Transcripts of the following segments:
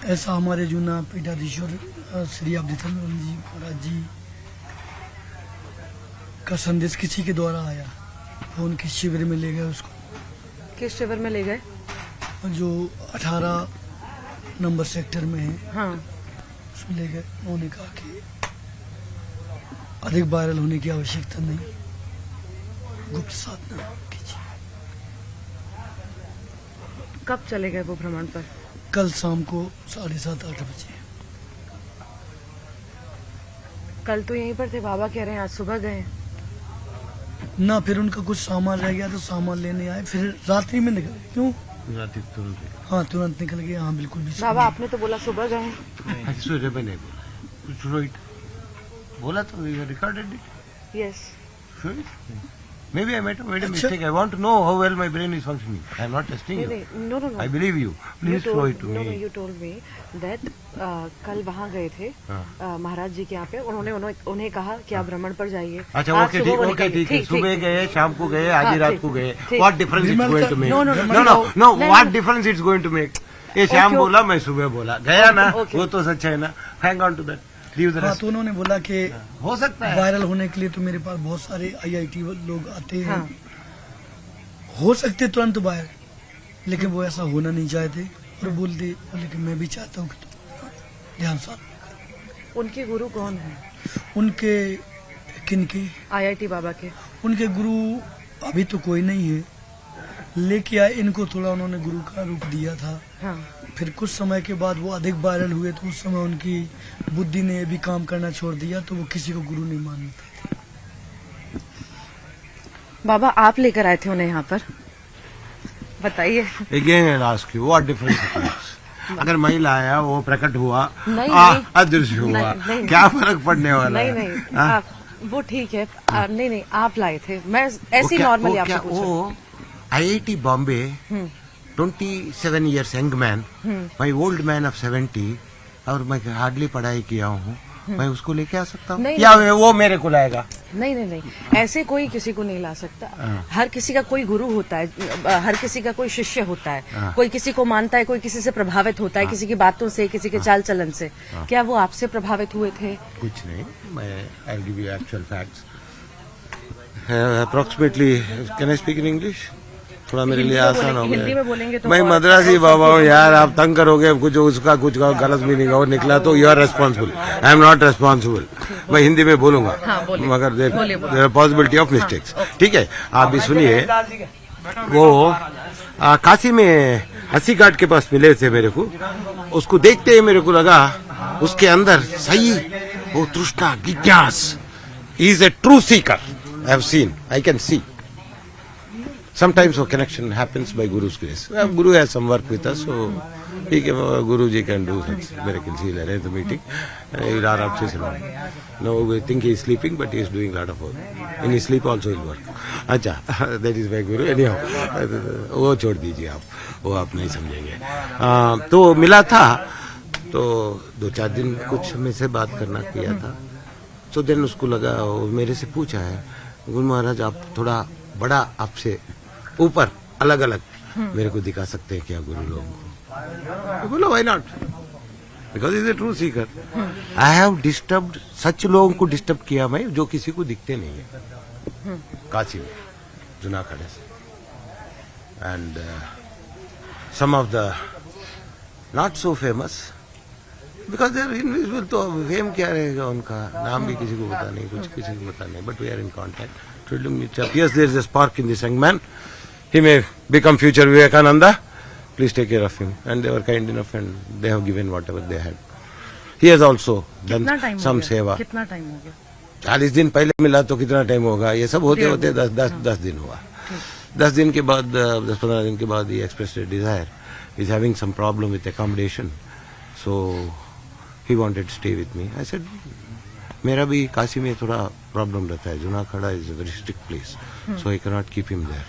ऐसा हमारे जूना पीठाधीश्वर श्री अवधेशानंद जी महाराज जी का संदेश किसी के द्वारा आया, वो उनके शिविर में ले गए उसको। किस शिविर में ले गए? जो 18 नंबर सेक्टर में है, हाँ। उसमें ले गए। उन्होंने कहा कि अधिक वायरल होने की आवश्यकता नहीं, गुप्त साधना कीजिए। कब चले गए वो भ्रमण पर? कल शाम को 7:30-8 बजे। कल तो यहीं पर थे, बाबा कह रहे हैं आज सुबह गए ना, फिर उनका कुछ सामान रह गया तो सामान लेने आए, फिर रात्रि में निकल गए। क्यों? रात्रि तुरंत। हाँ, तुरंत निकल गए। हाँ, बिल्कुल भी। बाबा आपने तो बोला सुबह गए। सूर्य में नहीं बोला, कुछ रोहित बोला तो recorded it. Yes. Maybe I made a mistake. I want to know how well my brain is functioning. I am not testing you. No. I believe you. Please show it to me. No, you told me that कल वहाँ गए थे महाराज जी के यहाँ पे, उन्हें कहा कि आप भ्रमण पर जाइए। अच्छा, ओके ठीक है। सुबह गए, शाम को गए, आधी रात को गए। What difference it's going to make? No. What difference it's going to make? ये शाम बोला, मैं सुबह बोला, गया ना, वो तो सच है ना। Hang on to that. हाँ, तो उन्होंने बोला कि हो सकता है वायरल होने के लिए तो मेरे पास बहुत सारे IIT लोग आते हैं। हाँ। हो सकते तुरंत वायरल, लेकिन वो ऐसा होना नहीं चाहते और बोले कि मैं भी चाहता हूँ कि तुम ध्यान साथ। उनके गुरु कौन है? उनके किनके? IIT बाबा के। उनके गुरु अभी तो कोई नहीं है, लेके आए इनको, थोड़ा उन्होंने गुरु का रूप दिया था। हाँ। फिर कुछ समय के बाद वो अधिक वायरल हुए तो उस समय उनकी बुद्धि ने भी काम करना छोड़ दिया, तो वो किसी को गुरु नहीं मानते थे। बाबा आप लेकर आए थे उन्हें यहाँ पर, बताइए। Again I ask you, what difference it makes? अगर महिला आया, वो प्रकट हुआ, अदृश्य हुआ, क्या फर्क पड़ने वाला है? नहीं, वो ठीक है। नहीं, आप लाए थे, मैं ऐसी नॉर्मली आपसे पूछा। IIT Bombay 27 years young man, my old man of 70, और मैं हार्डली पढ़ाई किया हूँ, मैं उसको लेके आ सकता हूँ या वो मेरे को लाएगा? नहीं, ऐसे कोई किसी को नहीं ला सकता। हर किसी का कोई गुरु होता है, हर किसी का कोई शिष्य होता है। कोई किसी को मानता है, कोई किसी से प्रभावित होता है, किसी की बातों से, किसी के चाल चलन से। क्या वो आपसे प्रभावित हुए थे? कुछ नहीं, मैं I will give you actual facts. Approximately, can I speak in English? थोड़ा मेरे लिए आसान हो गया। मैं मद्रासी बाबा हूँ यार, आप तंग करोगे, कुछ उसका कुछ गलत भी नहीं और निकला तो you are responsible. I am not responsible. मैं हिंदी में बोलूंगा, मगर देयर पॉसिबिलिटी ऑफ मिस्टेक्स। ठीक है, आप भी सुनिए। वो काशी में हंसी घाट के पास मिले थे मेरे को, उसको देखते ही मेरे को लगा उसके अंदर सही वो तृष्णा, जिज्ञास। He is a true seeker. I have seen, I can see. Sometimes a connection happens by Guru's grace. Guru has some work with us, so Guruji can do such miracles. He'll arrange the meeting. He'll arrange it. No, we think he's sleeping, but he's doing a lot of work. In his sleep also he'll work. अच्छा, that is my Guru. Anyhow, वो छोड़ दीजिए आप, वो आप नहीं समझेंगे। तो मिला था, तो 2-4 दिन कुछ में से बात करना किया था। तो दिन उसको लगा, मेरे से पूछा है, गुरु महाराज आप थोड़ा बड़ा आपसे ऊपर अलग अलग मेरे को दिखा सकते हैं क्या गुरु लोगों को? बोलो why not, because is a true seeker. I have disturbed, such लोगों को डिस्टर्ब किया मैं जो किसी को दिखते नहीं है। काशी में जूनागढ़ से, and some of the not so famous, because they are invisible. तो फेम क्या रहेगा उनका, नाम भी किसी को पता नहीं, कुछ किसी को पता नहीं, but we are in contact. It appears there is a spark in this young man. He may become future Vivekananda. Please take care of him. And they were kind enough and they have given whatever they had. He has also done some seva. कितना time हो गया? 40 दिन पहले मिला तो कितना time होगा? ये सब होते होते 10 दिन हुआ। 10 दिन के बाद, 10-15 दिन के बाद he expressed a desire. He is having some problem with accommodation. So he wanted to stay with me. I said, मेरा भी काशी में थोड़ा प्रॉब्लम रहता है। Junagadh is a very strict place, so I can not keep him there.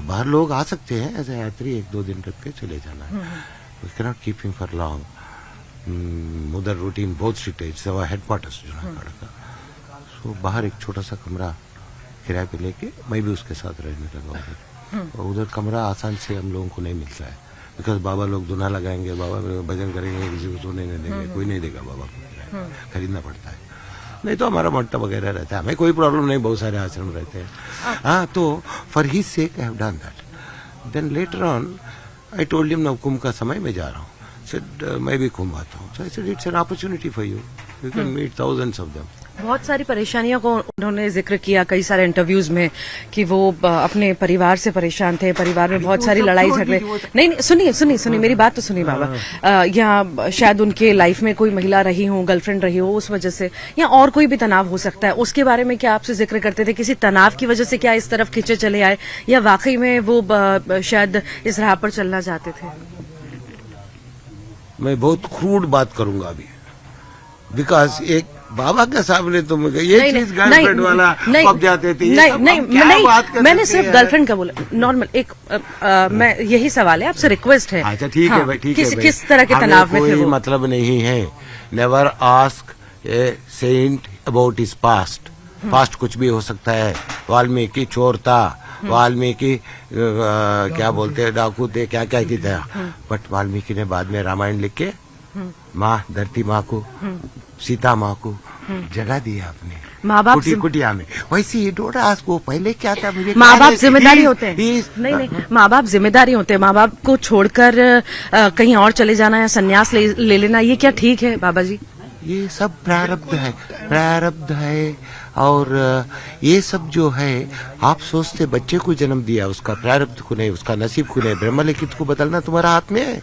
बाहर लोग आ सकते हैं एज ए यात्री, 1-2 दिन रख के चले जाना है। We can not keep him for long. उधर रूटीन बहुत स्ट्रिक्ट है, इट्स आवर हेडक्वार्टर्स जूनागढ़ का। सो बाहर एक छोटा सा कमरा किराए पे लेके मैं भी उसके साथ रहने लगा हूँ। और उधर कमरा आसान से हम लोगों को नहीं मिलता है, बिकॉज बाबा लोग दुना लगाएंगे, बाबा भजन करेंगे, किसी को सोने नहीं देंगे, कोई नहीं देगा बाबा को, खरीदना पड़ता है। नहीं तो हमारा मट्टा वगैरह रहता है, हमें कोई प्रॉब्लम नहीं, बहुत सारे आश्रम रहते हैं। हाँ, तो for his sake I have done that. Then later on I told him now Kumbh का समय मैं जा रहा हूँ। सेड मैं भी कुंभ आता हूँ। So I said it's an opportunity for you, you can meet thousands of them. बहुत सारी परेशानियों को उन्होंने जिक्र किया कई सारे इंटरव्यूज में कि वो अपने परिवार से परेशान थे, परिवार में बहुत सारी लड़ाई झगड़े। नहीं, सुनिए मेरी बात तो सुनिए बाबा। या शायद उनके लाइफ में कोई महिला रही हो, गर्लफ्रेंड रही हो, उस वजह से, या और कोई भी तनाव हो सकता है, उसके बारे में क्या आपसे जिक्र करते थे? किसी तनाव की वजह से क्या इस तरफ खींचे चले आए, या वाकई में वो शायद इस राह पर चलना चाहते थे? मैं बहुत क्रूड बात करूंगा अभी, बिकॉज एक बाबा के सामने तुम ये चीज गर्लफ्रेंड वाला कब जाते थे, नहीं, मैंने सिर्फ गर्लफ्रेंड का बोला, नॉर्मल एक मैं यही सवाल है, आपसे रिक्वेस्ट है। अच्छा ठीक है भाई, ठीक है। किस तरह के तनाव में थे वो? मतलब नहीं है, never ask a saint about his past. Past कुछ भी हो सकता है। वाल्मीकि चोर था, वाल्मीकि क्या बोलते हैं, डाकू थे, क्या क्या की था, बट वाल्मीकि ने बाद में रामायण लिख के माँ, धरती माँ को, सीता माँ को जगह दिया अपने माँ बाप कुटिया में। वैसे ये डोरा आज को पहले क्या था, मुझे माँ बाप जिम्मेदारी होते हैं। नहीं, माँ बाप जिम्मेदारी होते हैं। माँ बाप को छोड़कर कहीं और चले जाना या संन्यास ले लेना, ये क्या ठीक है बाबा जी? ये सब प्रारब्ध है। और ये सब जो है, आप सोचते बच्चे को जन्म दिया, उसका प्रारब्ध को नहीं, उसका नसीब को नहीं, ब्रह्मलिखित को बदलना तुम्हारा हाथ में है।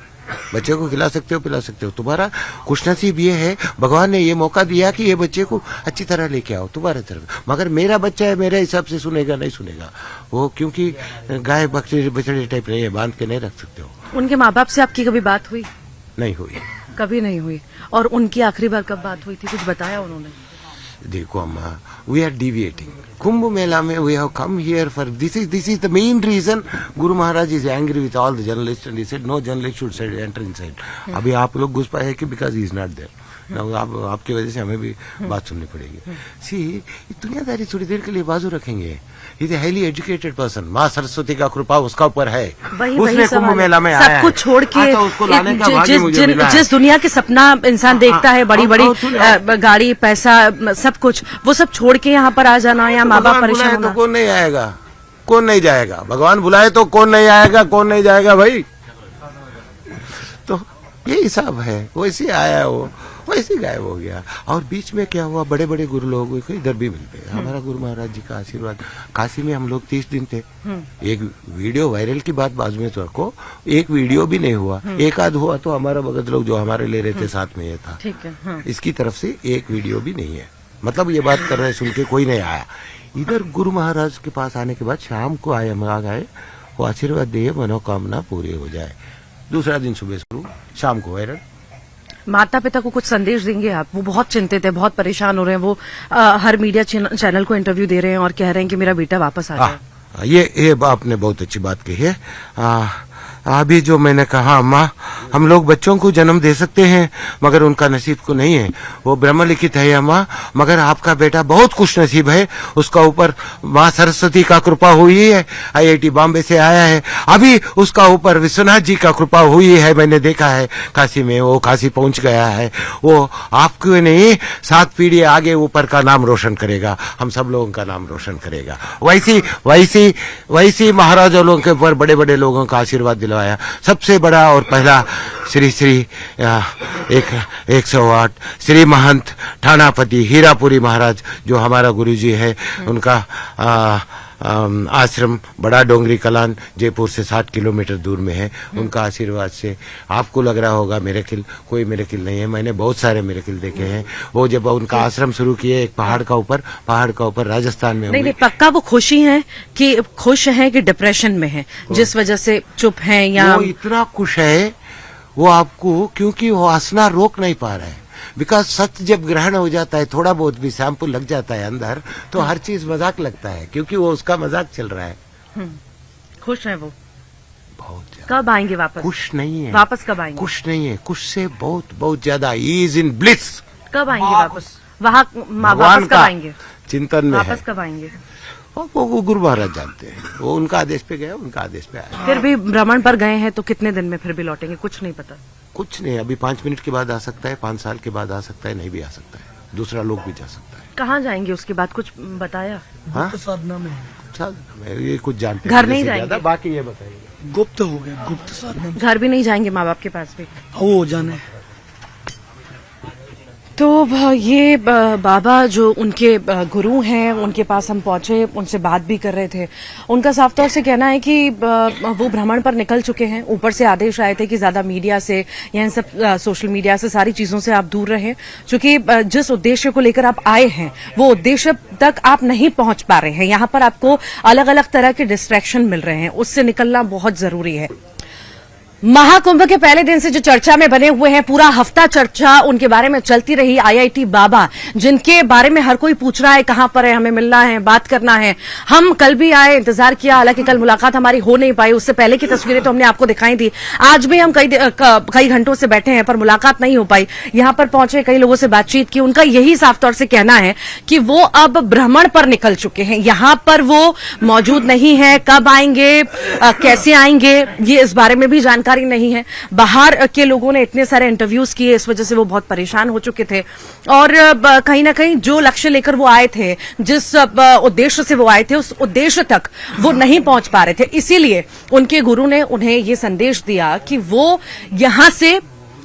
बच्चे को खिला सकते हो, पिला सकते हो, तुम्हारा खुशनसीब ये है, भगवान ने ये मौका दिया कि ये बच्चे को अच्छी तरह लेके आओ तुम्हारे तरफ। मगर मेरा बच्चा है, मेरे हिसाब से सुनेगा नहीं सुनेगा वो, क्योंकि गाय बछड़े टाइप नहीं है, बांध के नहीं रख सकते हो। उनके माँ बाप से आपकी कभी बात हुई? नहीं हुई, कभी नहीं हुई। और उनकी आखिरी बार कब बात हुई थी, कुछ बताया उन्होंने? देखो अम्मा, we are deviating. Kumbh Mela में we have come here for this is the main reason. Guru Maharaj is angry with all the journalist and he said no journalist should enter inside. अभी आप लोग घुस पाए कि because he is not there. आपकी वजह से हमें भी बात सुननी पड़ेगी। सी, दुनियादारी थोड़ी देर के लिए बाजू रखेंगे। Is a highly educated person, माँ सरस्वती का कृपा उसका ऊपर है। उसने कुंभ मेला में आया सब कुछ छोड़ के, उसको लाने का भाग्य मुझे मिला है। जिस दुनिया के सपना इंसान देखता है, बड़ी बड़ी गाड़ी, पैसा, सब कुछ, वो सब छोड़ के यहाँ पर आ जाना, या माँ बाप परेशान होना। तो कौन नहीं आएगा, कौन नहीं जाएगा? भगवान बुलाए तो कौन नहीं आएगा, कौन नहीं जाएगा भाई? तो ये हिसाब है, वैसे आया वो, वैसे गायब हो गया। और बीच में क्या हुआ, बड़े बड़े गुरु लोगों को इधर भी मिलते हैं। हमारा गुरु महाराज जी का आशीर्वाद, काशी में हम लोग 30 दिन थे। एक वीडियो वायरल की बात बाजू में तो रखो, एक वीडियो भी नहीं हुआ, एक आध हुआ तो हमारा भगत लोग जो हमारे ले रहे थे साथ में ये था। ठीक है, इसकी तरफ से एक वीडियो भी नहीं है। मतलब ये बात कर रहे सुन के कोई नहीं आया। इधर गुरु महाराज के पास आने के बाद शाम को आए, हम आ गए, वो आशीर्वाद दिए, मनोकामना पूरी हो जाए। दूसरा दिन सुबह शुरू, शाम को वायरल। माता पिता को कुछ संदेश देंगे आप? वो बहुत चिंतित है, बहुत परेशान हो रहे हैं। वो हर मीडिया चैनल को इंटरव्यू दे रहे हैं और कह रहे हैं कि मेरा बेटा वापस आ जाए। ये आपने बहुत अच्छी बात कही है। अभी जो मैंने कहा, अम्मा, हम लोग बच्चों को जन्म दे सकते हैं मगर उनका नसीब को नहीं है। वो ब्रह्मलिखित है अम्मा, मगर आपका बेटा बहुत खुश नसीब है, उसका ऊपर माँ सरस्वती का कृपा हुई है। IIT बॉम्बे से आया है, अभी उसका ऊपर विश्वनाथ जी का कृपा हुई है। मैंने देखा है काशी में, वो काशी पहुंच गया है। वो आपको नहीं, 7 पीढ़ी आगे ऊपर का नाम रोशन करेगा, हम सब लोगों का नाम रोशन करेगा। वैसी महाराजा लोगों के ऊपर बड़े बड़े लोगों का आशीर्वाद दिलवाया। सबसे बड़ा और पहला श्री 108 श्री महंत ठाणापति हीरापुरी महाराज, जो हमारा गुरुजी है, उनका आश्रम बड़ा डोंगरी कलान जयपुर से 60 किलोमीटर दूर में है। उनका आशीर्वाद से आपको लग रहा होगा मिरेकिल, कोई मिरेकिल नहीं है। मैंने बहुत सारे मिरेकिल देखे हैं। वो जब उनका आश्रम शुरू किए एक पहाड़ का ऊपर राजस्थान में। नहीं, पक्का वो खुश हैं कि डिप्रेशन में है, जिस वजह से चुप हैं? या वो इतना खुश है वो आपको, क्योंकि वो हंसना रोक नहीं पा रहा है। बिकॉज सच जब ग्रहण हो जाता है, थोड़ा बहुत भी सैंपल लग जाता है अंदर, तो हर चीज मजाक लगता है, क्योंकि वो उसका मजाक चल रहा है। खुश है वो बहुत ज्यादा। कब आएंगे वापस? खुश नहीं है। वापस कब आएंगे? खुश नहीं है, खुश से बहुत ज्यादा। Is in bliss. कब आएंगे वापस? वहाँ भगवान कब आएंगे? चिंतन में वापस कब आएंगे? वो गुरु महाराज जानते हैं, वो उनका आदेश पे गए, उनका आदेश पे आए। फिर भी भ्रमण पर गए हैं तो कितने दिन में फिर भी लौटेंगे, कुछ नहीं पता? कुछ नहीं, अभी 5 मिनट के बाद आ सकता है, 5 साल के बाद आ सकता है, नहीं भी आ सकता है, दूसरा लोग भी जा सकता है। कहाँ जाएंगे उसके बाद, कुछ बताया? हाँ? गुप्त साधना में है। अच्छा, ये कुछ जानते घर नहीं जाएंगे? बाकी ये बताइए। गुप्त हो गया, गुप्त साधना में। घर भी नहीं जाएंगे माँ बाप के पास भी? वो जाने। तो ये बाबा जो उनके गुरु हैं, उनके पास हम पहुंचे, उनसे बात भी कर रहे थे। उनका साफ तौर से कहना है कि वो भ्रमण पर निकल चुके हैं। ऊपर से आदेश आए थे कि ज्यादा मीडिया से या इन सब सोशल मीडिया से, सारी चीजों से आप दूर रहें, क्योंकि जिस उद्देश्य को लेकर आप आए हैं वो उद्देश्य तक आप नहीं पहुंच पा रहे हैं। यहाँ पर आपको अलग अलग तरह के डिस्ट्रैक्शन मिल रहे हैं, उससे निकलना बहुत जरूरी है। महाकुंभ के पहले दिन से जो चर्चा में बने हुए हैं, पूरा हफ्ता चर्चा उनके बारे में चलती रही। आईआईटी बाबा, जिनके बारे में हर कोई पूछ रहा है कहां पर है, हमें मिलना है, बात करना है। हम कल भी आए, इंतजार किया, हालांकि कल मुलाकात हमारी हो नहीं पाई। उससे पहले की तस्वीरें तो हमने आपको दिखाई थी। आज भी हम कई घंटों से बैठे हैं पर मुलाकात नहीं हो पाई। यहां पर पहुंचे, कई लोगों से बातचीत की। उनका यही साफ तौर से कहना है कि वो अब भ्रमण पर निकल चुके हैं, यहां पर वो मौजूद नहीं है। कब आएंगे, कैसे आएंगे, ये इस बारे में भी जानकारी नहीं है। बाहर के लोगों ने इतने सारे इंटरव्यूज किए, इस वजह से वो बहुत परेशान हो चुके थे और कहीं ना कहीं जो लक्ष्य लेकर वो आए थे, जिस उद्देश्य से वो आए थे, उस उद्देश्य तक वो नहीं पहुंच पा रहे थे। इसीलिए उनके गुरु ने उन्हें ये संदेश दिया कि वो यहां से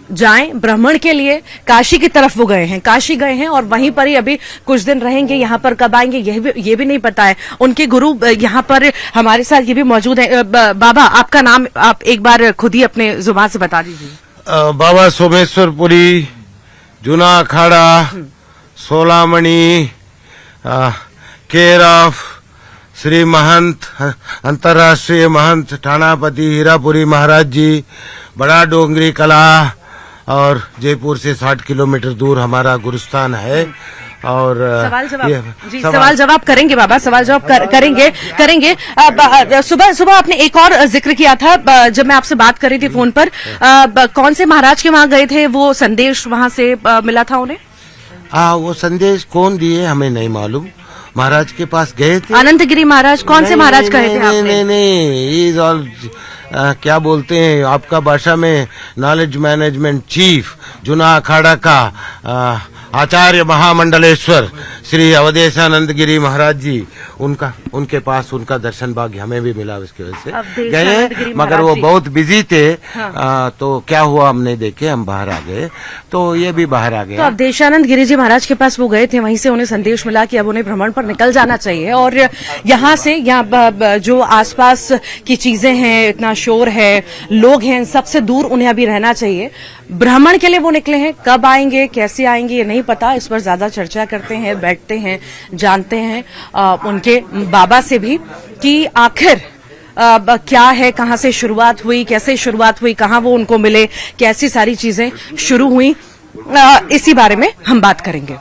जाएं भ्रमण के लिए। काशी की तरफ वो गए हैं, काशी गए हैं और वहीं पर ही अभी कुछ दिन रहेंगे। यहाँ पर कब आएंगे ये भी नहीं पता है। उनके गुरु यहाँ पर हमारे साथ ये भी मौजूद है। बाबा, आपका नाम आप एक बार खुद ही अपने जुबान से बता दीजिए। बाबा सोमेश्वरपुरी, जूना अखाड़ा, सोलामणि, केयर ऑफ श्री महंत अंतर्राष्ट्रीय महंत ठाणापति हीरापुरी महाराज जी, बड़ा डोंगरी कला, और जयपुर से 60 किलोमीटर दूर हमारा गुरुस्थान है। और सवाल जवाब करेंगे बाबा, सवाल जवाब करेंगे। सुबह आपने एक और जिक्र किया था जब मैं आपसे बात कर रही थी फोन पर। कौन से महाराज के वहां गए थे, वो संदेश वहां से मिला था उन्हें? वो संदेश कौन दिए हमें नहीं मालूम। महाराज के पास गए थे। अनंतगिरी महाराज, कौन से महाराज कहे थे आपने? नहीं, इज ऑल क्या बोलते हैं आपका भाषा में, knowledge management chief, Juna Akhara का आचार्य महामंडलेश्वर श्री अवधेशानंद गिरी महाराज जी, उनके पास उनका दर्शन भाग्य हमें भी मिला। उसकी वजह से गए, मगर वो बहुत बिजी थे। हाँ। तो क्या हुआ हम नहीं देखे, हम बाहर आ गए, तो ये भी बाहर आ गए। तो अवधेशानंद गिरी जी महाराज के पास वो गए थे, वहीं से उन्हें संदेश मिला कि अब उन्हें भ्रमण पर निकल जाना चाहिए और यहाँ से जो आसपास की चीजें हैं, इतना शोर है, लोग हैं, सबसे दूर उन्हें अभी रहना चाहिए। भ्रमण के लिए वो निकले हैं। कब आएंगे, कैसे आएंगे, ये नहीं पता। इस पर ज्यादा चर्चा करते हैं, बैठते हैं, जानते हैं उनके बाबा से भी कि आखिर क्या है, कहां से शुरुआत हुई, कैसे शुरुआत हुई, कहां वो उनको मिले, कैसी सारी चीजें शुरू हुई, इसी बारे में हम बात करेंगे।